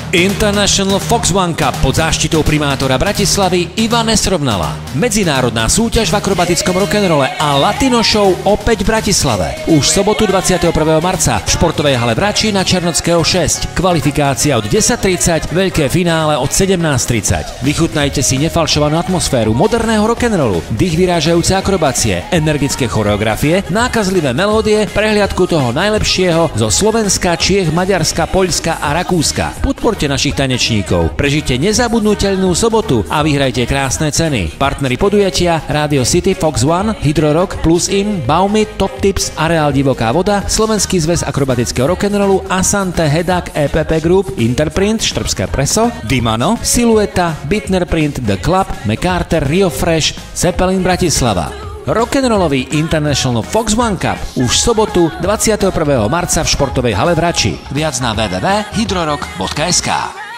International Fox One Cup pod záštitou primátora Bratislavy Iva Nesrovnala. Medzinárodná súťaž v akrobatickom rock'n'rolle a Latino show opäť v Bratislave. Už v sobotu 21. marca v športovej hale v Rači na Černockého 6. Kvalifikácia od 10:30, veľké finále od 17:30. Vychutnajte si nefalšovanú atmosféru moderného rock'n'rollu, dých vyrážajúce akrobácie, energické choreografie, nákazlivé melódie, prehliadku toho najlepšieho zo Slovenska, Čiech, Maďarska, Poľska a Rakúska. Podporte našich tanečníkov, prežite nezabudnuteľnú sobotu a vyhrajte krásne ceny. Partneri podujatia Radio City, Fox One, Hydrorock, Plus In, Baumit, Top Tips, Areál Divoká voda, Slovenský zväz akrobatického rock'n'rollu, Asante, Hedak, EPP Group, Interprint, Štrbské preso, Dimano, Silueta, Bitner Print, The Club, MacArthur, Rio Fresh, Zeppelin Bratislava. Rock'n'rollový International Fox One Cup už v sobotu 21. marca v športovej hale v Rači. Viac na www.hydrorock.sk.